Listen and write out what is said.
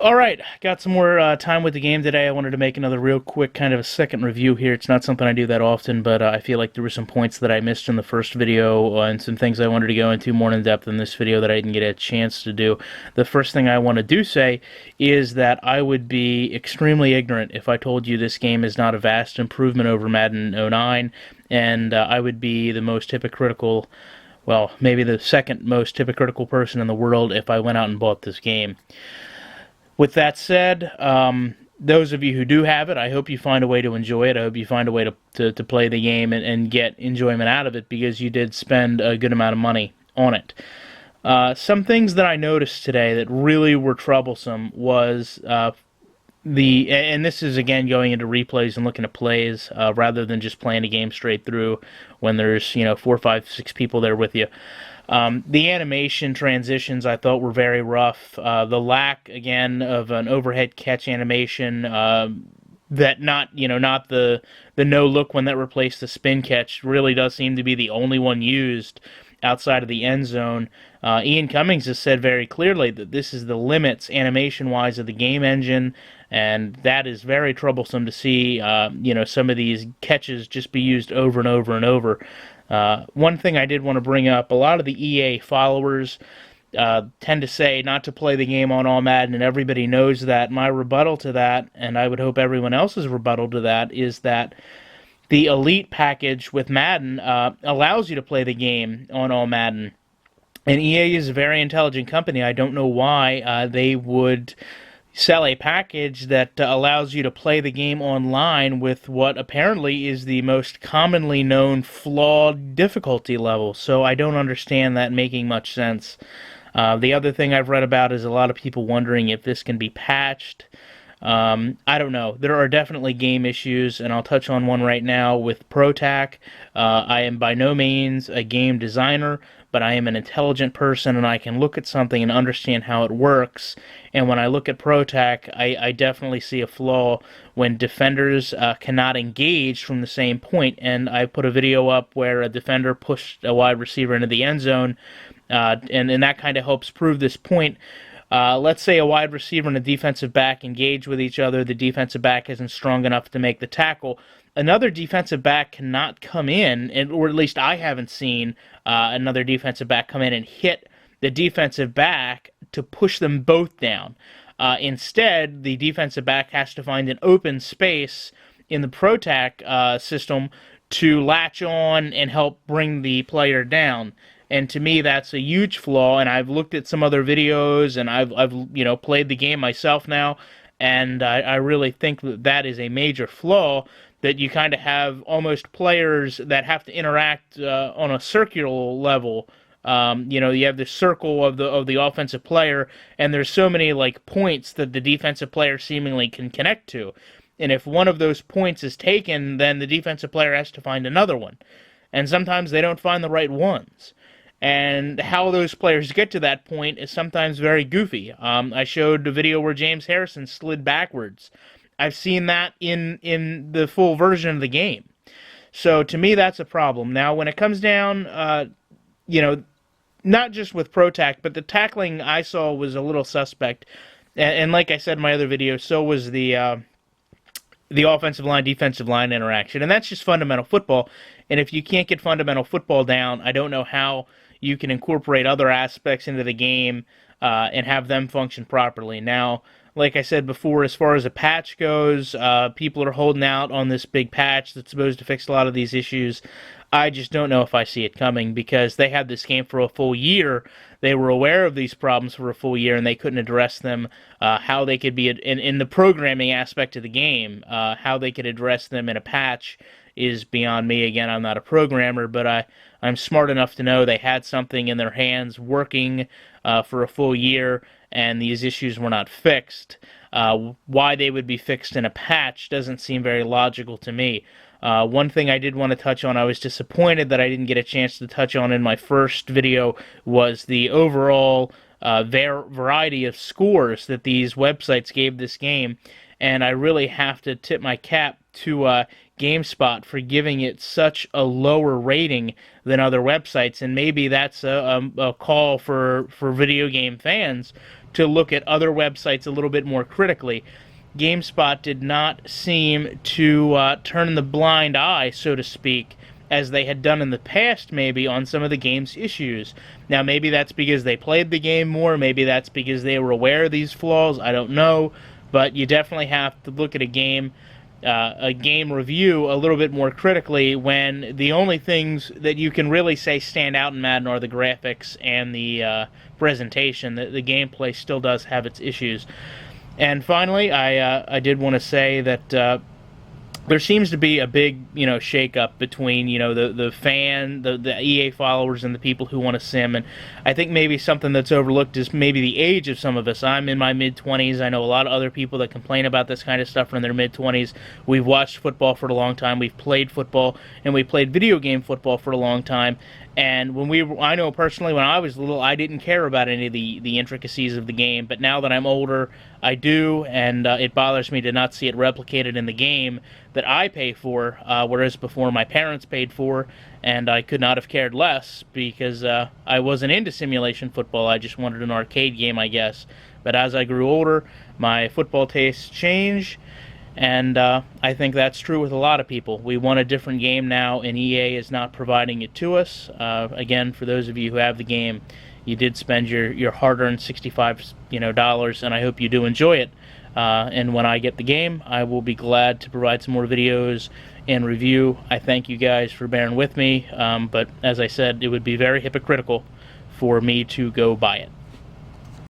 All right, got some more time with the game today. I wanted to make another real quick kind of a second review here. It's not something I do that often, but I feel like there were some points that I missed in the first video and some things I wanted to go into more in depth in this video that I didn't get a chance to do. The first thing I want to do say is that I would be extremely ignorant if I told you this game is not a vast improvement over Madden '09, and I would be the most hypocritical, well, maybe the second most hypocritical person in the world if I went out and bought this game. With that said, those of you who do have it, I hope you find a way to enjoy it. I hope you find a way to play the game and get enjoyment out of it because you did spend a good amount of money on it. Some things that I noticed today that really were troublesome was and this is again going into replays and looking at plays rather than just playing a game straight through when there's 4, 5, 6 people there with you. The animation transitions I thought were very rough. The lack again of an overhead catch animation that not the no look one that replaced the spin catch really does seem to be the only one used outside of the end zone. Ian Cummings has said very clearly that this is the limits animation-wise of the game engine, and that is very troublesome to see. Some of these catches just be used over and over and over. One thing I did want to bring up: a lot of the EA followers tend to say not to play the game on All Madden, and everybody knows that. My rebuttal to that, and I would hope everyone else's rebuttal to that, is that the Elite package with Madden allows you to play the game on All Madden. And EA is a very intelligent company. I don't know why they would sell a package that allows you to play the game online with what apparently is the most commonly known flawed difficulty level. So I don't understand that making much sense. The other thing I've read about is a lot of people wondering if this can be patched. I don't know. There are definitely game issues, and I'll touch on one right now with ProTac. I am by no means a game designer, but I am an intelligent person, and I can look at something and understand how it works. And when I look at ProTac, I definitely see a flaw when defenders cannot engage from the same point. And I put a video up where a defender pushed a wide receiver into the end zone, and that kind of helps prove this point. Let's say a wide receiver and a defensive back engage with each other. The defensive back isn't strong enough to make the tackle. Another defensive back cannot come in, or at least I haven't seen another defensive back come in and hit the defensive back to push them both down. Instead, the defensive back has to find an open space in the ProTac system to latch on and help bring the player down. And to me, that's a huge flaw. And I've looked at some other videos, and I've played the game myself now, and I really think that is a major flaw. That you kind of have almost players that have to interact on a circular level. You have the circle of the offensive player, and there's so many points that the defensive player seemingly can connect to. And if one of those points is taken, then the defensive player has to find another one. And sometimes they don't find the right ones. And how those players get to that point is sometimes very goofy. I showed a video where James Harrison slid backwards. I've seen that in the full version of the game. So to me, that's a problem. Now, when it comes down, not just with ProTac, but the tackling I saw was a little suspect. And like I said in my other video, so was the offensive line, defensive line interaction. And that's just fundamental football. And if you can't get fundamental football down, I don't know how you can incorporate other aspects into the game and have them function properly. Now, like I said before, as far as a patch goes, people are holding out on this big patch that's supposed to fix a lot of these issues. I just don't know if I see it coming because they had this game for a full year. They were aware of these problems for a full year, and they couldn't address them. How they could be in the programming aspect of the game, how they could address them in a patch is beyond me. Again, I'm not a programmer, but I'm smart enough to know they had something in their hands working for a full year, and these issues were not fixed. Why they would be fixed in a patch doesn't seem very logical to me. One thing I did want to touch on, I was disappointed that I didn't get a chance to touch on in my first video, was the overall variety of scores that these websites gave this game. And I really have to tip my cap to GameSpot for giving it such a lower rating than other websites, and maybe that's a call for video game fans to look at other websites a little bit more critically. GameSpot did not seem to turn the blind eye, so to speak, as they had done in the past, maybe, on some of the game's issues. Now, maybe that's because they played the game more, maybe that's because they were aware of these flaws, I don't know, but you definitely have to look at a game review a little bit more critically when the only things that you can really say stand out in Madden are the graphics and the presentation. The gameplay still does have its issues. And finally, I did want to say that there seems to be a big, shake-up between, the EA followers and the people who want to sim, and I think maybe something that's overlooked is maybe the age of some of us. I'm in my mid-20s. I know a lot of other people that complain about this kind of stuff are in their mid-20s. We've watched football for a long time. We've played football, and we played video game football for a long time. And I know personally, when I was little, I didn't care about any of the intricacies of the game. But now that I'm older, I do, and it bothers me to not see it replicated in the game that I pay for, whereas before my parents paid for, and I could not have cared less because I wasn't into simulation football. I just wanted an arcade game, I guess. But as I grew older, my football tastes changed. And I think that's true with a lot of people. We want a different game now, and EA is not providing it to us. Again, for those of you who have the game, you did spend your hard-earned $65 dollars, and I hope you do enjoy it. And when I get the game, I will be glad to provide some more videos and review. I thank you guys for bearing with me, but as I said, it would be very hypocritical for me to go buy it.